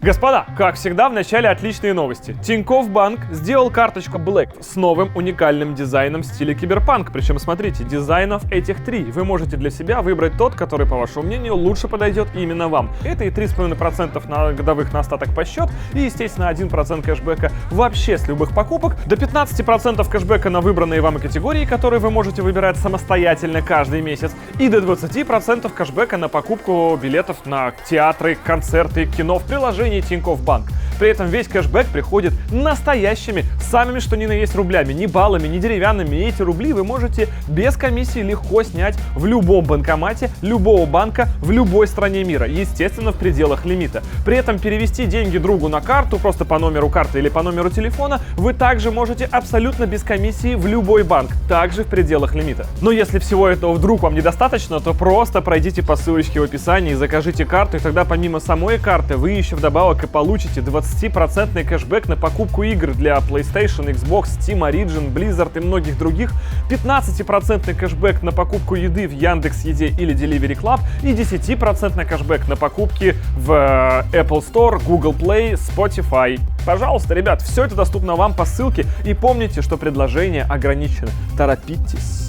Господа, как всегда, в начале отличные новости. Тинькофф Банк сделал карточку Black с новым уникальным дизайном в стиле киберпанк. Причем, смотрите, дизайнов этих 3. Вы можете для себя выбрать тот, который, по вашему мнению, лучше подойдет именно вам. Это и 3,5% на годовых на остаток по счет, и, естественно, 1% кэшбэка вообще с любых покупок, до 15% кэшбэка на выбранные вам категории, которые вы можете выбирать самостоятельно каждый месяц, и до 20% кэшбэка на покупку билетов на театры, концерты, кино в приложении Тинькофф Банк. При этом весь кэшбэк приходит настоящими, самыми что ни на есть рублями, не баллами, не деревянными. И эти рубли вы можете без комиссии легко снять в любом банкомате любого банка в любой стране мира, естественно, в пределах лимита. При этом перевести деньги другу на карту, просто по номеру карты или по номеру телефона, вы также можете абсолютно без комиссии в любой банк, также в пределах лимита. Но если всего этого вдруг вам недостаточно, то просто пройдите по ссылочке в описании и закажите карту, и тогда помимо самой карты вы еще вдобавок и получите 20% кэшбэк на покупку игр для PlayStation, Xbox, Steam, Origin, Blizzard и многих других, 15% кэшбэк на покупку еды в Яндекс.Еде или Delivery Club и 10% кэшбэк на покупки в Apple Store, Google Play, Spotify. Пожалуйста, ребят, все это доступно вам по ссылке, и помните, что предложение ограничено. Торопитесь!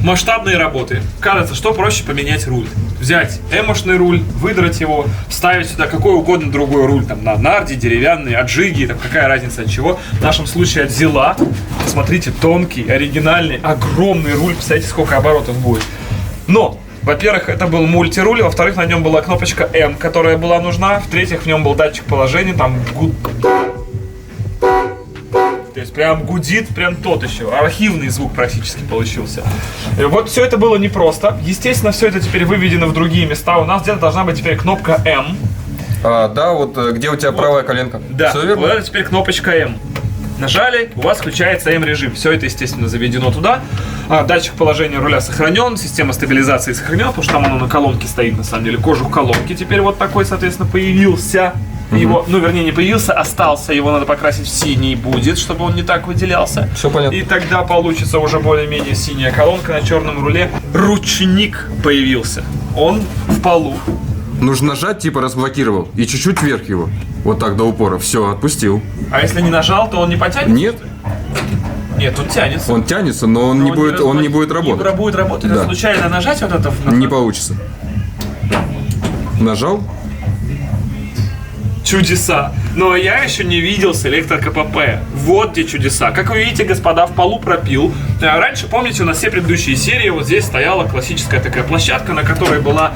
Масштабные работы. Кажется, что проще поменять руль. Взять эмошный руль, выдрать его, вставить сюда какой угодно другой руль, там на нарде, деревянный, от Жиги, там какая разница от чего. В нашем случае от Зила. Смотрите, тонкий, оригинальный, огромный руль. Представляете, сколько оборотов будет. Но, во-первых, это был мультируль, во-вторых, на нем была кнопочка М, которая была нужна, в-третьих, в нем был датчик положения, там то есть прям гудит, прям тот еще. Архивный звук практически получился. Вот все это было непросто. Естественно, все это теперь выведено в другие места. У нас где-то должна быть теперь кнопка М. Да, вот где у тебя правая коленка. Да, вот это теперь кнопочка М. Нажали, у вас включается М-режим. Все это, естественно, заведено туда. Датчик положения руля сохранен, система стабилизации сохранена, потому что там оно на колонке стоит, на самом деле. Кожух колонки теперь вот такой, соответственно, появился. Его, ну, вернее, не появился, остался. Его надо покрасить в синий будет, чтобы он не так выделялся. Все понятно. И тогда получится уже более-менее синяя колонка на черном руле. Ручник появился. Он в полу. Нужно нажать, типа разблокировал, и чуть-чуть вверх его. Вот так до упора. Все, отпустил. А если не нажал, то он не потянется? Нет. Нет, он тянется. Он тянется, но он не будет работать. Не будет работать. Да. Случайно нажать вот это? Не получится. Нажал. Чудеса. Но я еще не видел селектор КПП. Вот где чудеса. Как вы видите, господа, в полу пропил. Раньше, помните, у нас все предыдущие серии, вот здесь стояла классическая такая площадка, на которой была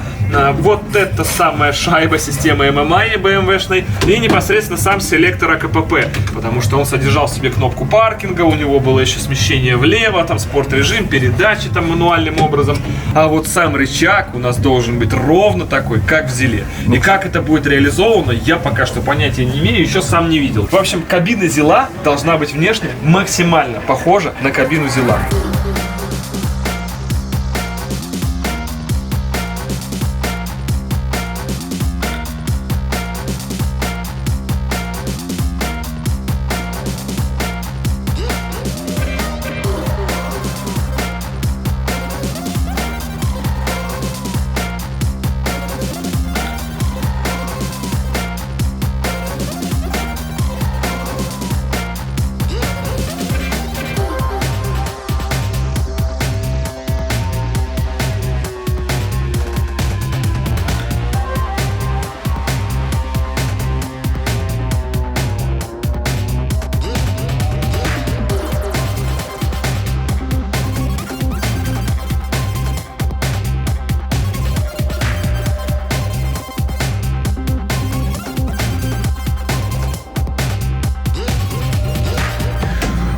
вот эта самая шайба системы ММА БМВшной и непосредственно сам селектор АКПП. Потому что он содержал в себе кнопку паркинга, у него было еще смещение влево, там спорт-режим, передачи там мануальным образом. А вот сам рычаг у нас должен быть ровно такой, как в Зиле. И как это будет реализовано, я пока что понятия не имею, еще сам не видел. В общем, кабина Зила должна быть внешне максимально похожа на кабину Зила.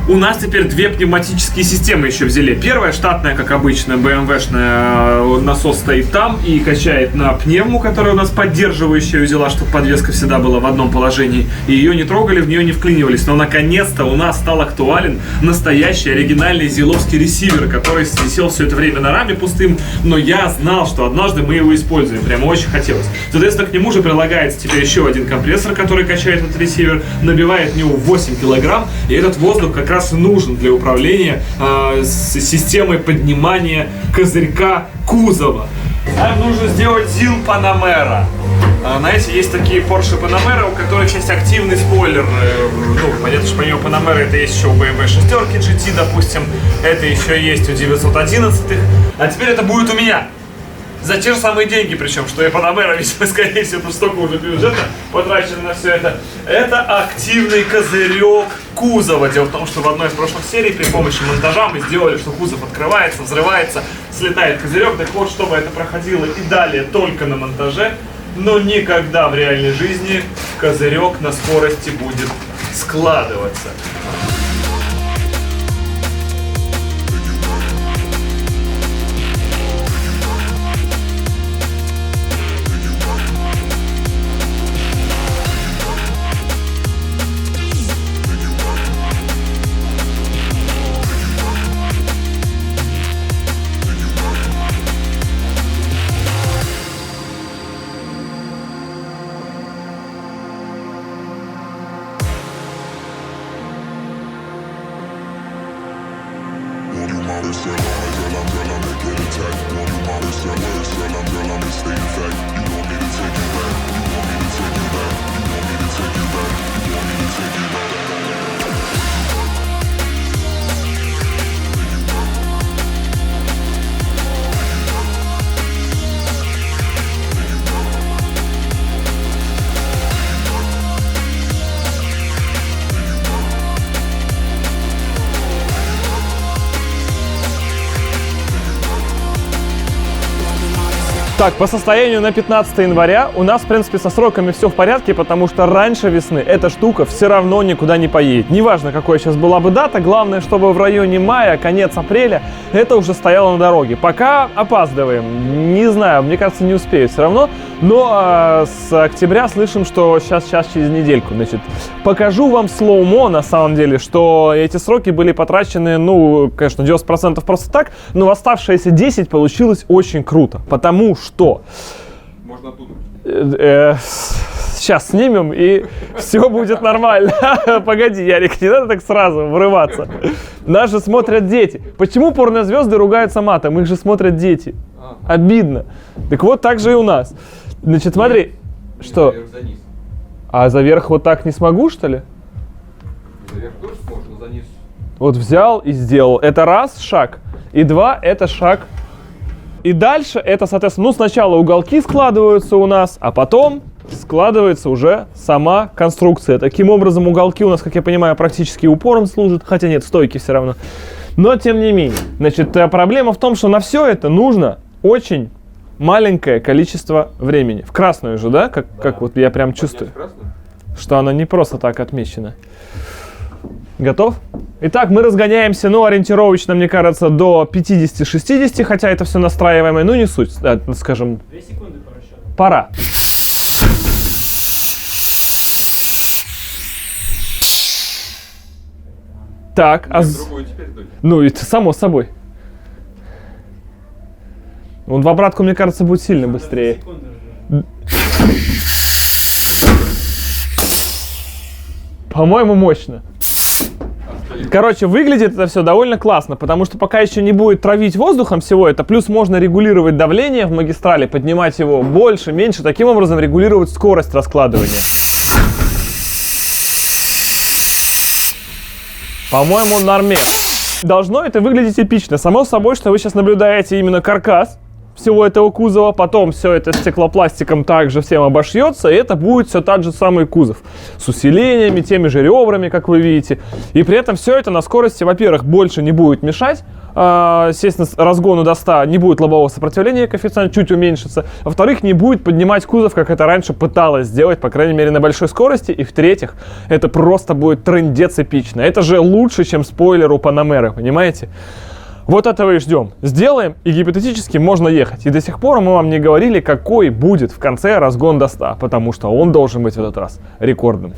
У нас теперь две пневматические системы еще взяли. Первая штатная, как обычно, BMW-шная, насос стоит там и качает на пневму, которая у нас поддерживающая узела, чтобы подвеска всегда была в одном положении. И ее не трогали, в нее не вклинивались. Но наконец-то у нас стал актуален настоящий оригинальный зиловский ресивер, который висел все это время на раме пустым. Но я знал, что однажды мы его используем. Прямо очень хотелось. Соответственно, к нему же прилагается теперь еще один компрессор, который качает этот ресивер, набивает в него 8 килограмм. И этот воздух как раз нужен для управления системой поднимания козырька кузова. Нам нужно сделать ZIL Panamera. Знаете, есть такие Porsche Panamera, у которых есть активный спойлер. Ну, понятно, что помимо Panamera это есть еще у BMW 6 GT, допустим. Это еще есть у 911. А теперь это будет у меня. За те же самые деньги, причем, что и Panamera, видимо, скорее всего, потому что столько уже бюджета потрачено на все это. Это активный козырек кузова. Дело в том, что в одной из прошлых серий при помощи монтажа мы сделали, что кузов открывается, взрывается, слетает козырек. Так вот, чтобы это проходило и далее только на монтаже, но никогда в реальной жизни козырек на скорости будет складываться. Так, по состоянию на 15 января у нас, в принципе, со сроками все в порядке, потому что раньше весны эта штука все равно никуда не поедет. Неважно, какой сейчас была бы дата, главное, чтобы в районе мая, конец апреля, это уже стояло на дороге. Пока опаздываем, не знаю, мне кажется, не успею все равно, но с октября слышим, что сейчас через недельку. Значит, покажу вам слоумо, на самом деле, что эти сроки были потрачены, ну, конечно, 90% просто так, но в оставшиеся 10 получилось очень круто, потому что... Можно оттуда. Сейчас снимем, и все будет нормально. Погоди, Ярик, не надо так сразу врываться. Нас же смотрят дети. Почему порнозвезды ругаются матом? Их же смотрят дети. Обидно. Так вот, так же и у нас. Значит, смотри. Что? А за верх вот так не смогу, что ли? За верх тоже сможешь, но за низ. Вот взял и сделал. Это раз шаг. И два, это шаг. И дальше это, соответственно, ну, сначала уголки складываются у нас, а потом складывается уже сама конструкция. Таким образом, уголки у нас, как я понимаю, практически упором служат, хотя нет, стойки все равно. Но, тем не менее, значит, проблема в том, что на все это нужно очень маленькое количество времени. В красную же, да? Как вот я прям чувствую, что она не просто так отмечена. Готов? Итак, мы разгоняемся, ну, ориентировочно, мне кажется, до 50-60, хотя это все настраиваемое, ну, не суть, скажем. 2 секунды по расчету. Пора. Так, ну, это само собой. Он в обратку, мне кажется, будет сильно быстрее. По-моему, мощно. Короче, выглядит это все довольно классно, потому что пока еще не будет травить воздухом всего это, плюс можно регулировать давление в магистрали, поднимать его больше, меньше, таким образом регулировать скорость раскладывания. По-моему, норме. Должно это выглядеть эпично. Само собой, что вы сейчас наблюдаете именно каркас всего этого кузова, потом все это стеклопластиком также всем обошьется, и это будет все тот же самый кузов. С усилениями, теми же ребрами, как вы видите. И при этом все это на скорости, во-первых, больше не будет мешать, естественно, разгону до 100 не будет лобового сопротивления, коэффициент чуть уменьшится. Во-вторых, не будет поднимать кузов, как это раньше пыталось сделать, по крайней мере, на большой скорости. И в-третьих, это просто будет трындец эпично. Это же лучше, чем спойлер у Панамеры, понимаете? Вот этого и ждем. Сделаем, и гипотетически можно ехать. И до сих пор мы вам не говорили, какой будет в конце разгон до 100, потому что он должен быть в этот раз рекордным.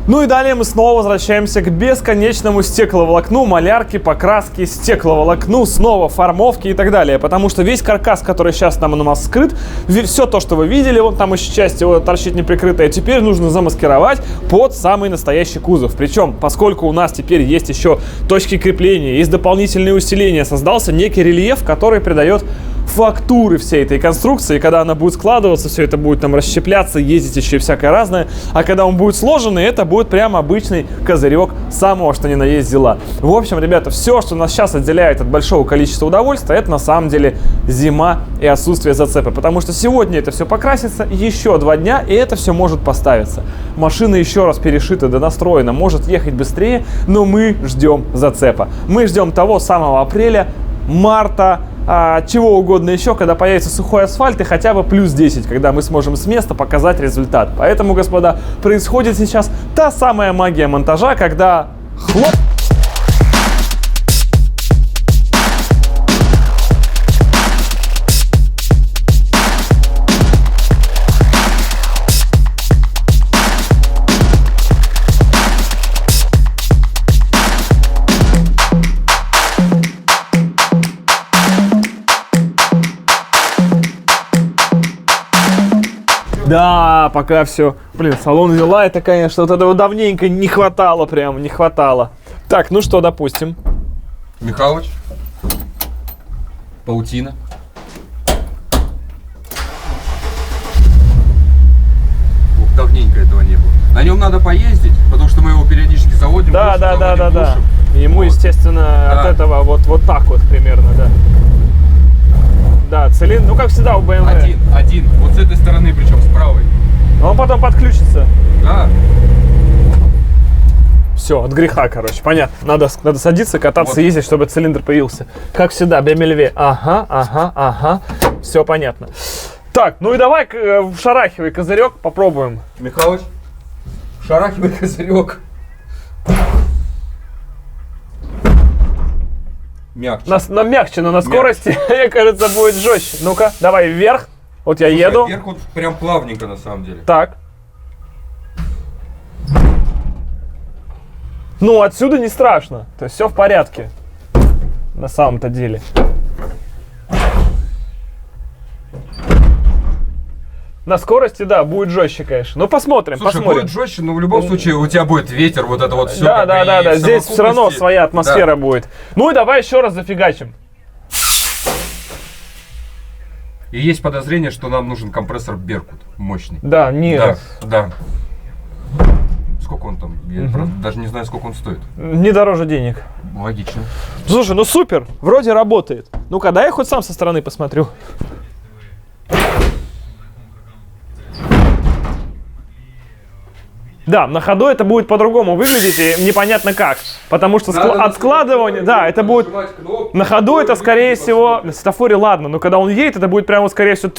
Ну и далее мы снова возвращаемся к бесконечному стекловолокну, малярке, покраске, стекловолокну, снова формовке и так далее. Потому что весь каркас, который сейчас там у нас скрыт, все то, что вы видели, вот там еще часть его торчит неприкрытая, теперь нужно замаскировать под самый настоящий кузов. Причем, поскольку у нас теперь есть еще точки крепления, есть дополнительные усиления, создался некий рельеф, который придает фактуры всей этой конструкции. Когда она будет складываться, все это будет там расщепляться, ездить еще и всякое разное. А когда он будет сложенный, это будет прямо обычный козырек самого, что ни на есть дела. В общем, ребята, все, что нас сейчас отделяет от большого количества удовольствия, это на самом деле зима и отсутствие зацепа. Потому что сегодня это все покрасится, еще 2 дня, и это все может поставиться. Машина еще раз перешита, донастроена, может ехать быстрее, но мы ждем зацепа. Мы ждем того самого апреля, марта, чего угодно еще, когда появится сухой асфальт и хотя бы плюс 10, когда мы сможем с места показать результат. Поэтому, господа, происходит сейчас та самая магия монтажа, когда хлоп! Да, пока все. Блин, салон взяла, это, конечно, вот этого давненько не хватало, прям не хватало. Так, ну что, допустим. Михалыч. Паутина. Ух, давненько этого не было. На нем надо поездить, потому что мы его периодически заводим. Да. Ему, вот. Естественно, Да. от этого вот так вот примерно, да. Да, цилиндр, ну как всегда у BMW. Один. Вот с этой стороны, причем с правой. Он потом подключится. Да. Все, от греха, короче, понятно. Надо садиться, кататься, Вот. ездить, чтобы цилиндр появился. Как всегда, BMW. Ага. Все понятно. Так, ну и давай шарахивай козырек, попробуем. Михалыч, шарахивай козырек. Мягче. Мягче, но на скорости, мне кажется, будет жестче. Ну-ка, давай вверх. Вот я еду. Вверх вот прям плавненько на самом деле. Так. Ну, отсюда не страшно. То есть все в порядке. На самом-то деле. На скорости, да, будет жестче, конечно. Ну, посмотрим, Слушай, посмотрим. будет жестче, но в любом случае у тебя будет ветер, вот это вот все. Да. Здесь все равно своя атмосфера будет. Ну и давай еще раз зафигачим. И есть подозрение, что нам нужен компрессор Беркут мощный. Да, нет. Да. Сколько он там? Я правда даже не знаю, сколько он стоит. Не дороже денег. Логично. Слушай, ну супер, вроде работает. Ну-ка, дай я хоть сам со стороны посмотрю. Да, на ходу это будет по-другому выглядеть и непонятно как. Потому что от складывания, да, это будет... На ходу это, скорее всего, на светофоре ладно, но когда он едет, это будет прямо, скорее всего,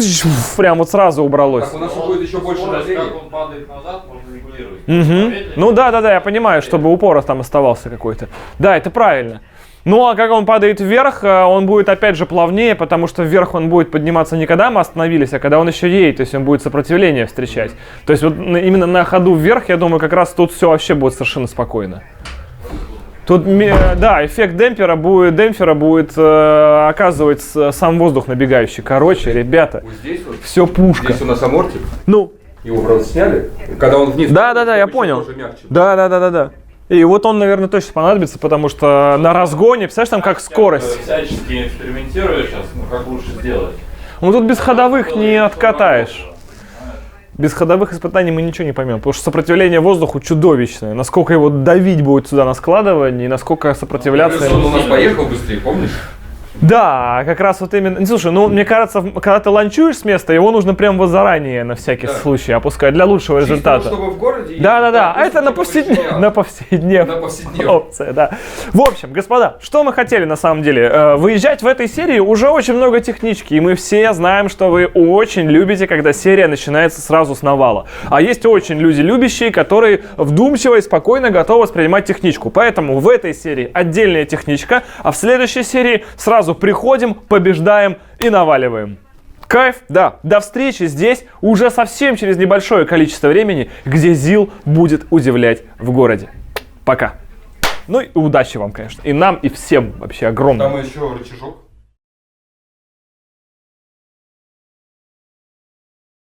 прям вот сразу убралось. Так у нас будет еще больше давления. Как он падает назад, можно регулировать. Ну да, я понимаю, чтобы упор там оставался какой-то. Да, это правильно. Ну а как он падает вверх, он будет опять же плавнее, потому что вверх он будет подниматься не когда мы остановились, а когда он еще едет, то есть он будет сопротивление встречать. То есть вот именно на ходу вверх, я думаю, как раз тут все вообще будет совершенно спокойно. Тут, да, эффект демпфера будет оказывать сам воздух набегающий. Короче, ребята, Вот здесь вот. все пушка. Здесь у нас амортик. Ну, Его, правда, сняли. Когда он вниз. да, я понял. Да. И вот он, наверное, точно понадобится, потому что на разгоне, представляешь, там как скорость. Всячески экспериментирую сейчас, как лучше сделать. Ну тут без ходовых не откатаешь. Без ходовых испытаний мы ничего не поймем, потому что сопротивление воздуху чудовищное. Насколько его давить будет сюда на складывание и насколько сопротивляться. Он у нас поехал быстрее, помнишь? Да, как раз вот именно. Слушай, ну мне кажется, когда ты ланчуешь с места, его нужно прям вот заранее на всякий случай опускать для лучшего результата. Чтобы в городе... Да, а это на повседневная опция, да. В общем, господа, что мы хотели на самом деле? Выезжать в этой серии уже очень много технички, и мы все знаем, что вы очень любите, когда серия начинается сразу с навала. А есть очень люди любящие, которые вдумчиво и спокойно готовы воспринимать техничку. Поэтому в этой серии отдельная техничка, а в следующей серии сразу приходим, побеждаем и наваливаем. Кайф, да. До встречи здесь уже совсем через небольшое количество времени, где Зил будет удивлять в городе. Пока. Ну и удачи вам, конечно. И нам, и всем вообще огромное. Там еще рычажок.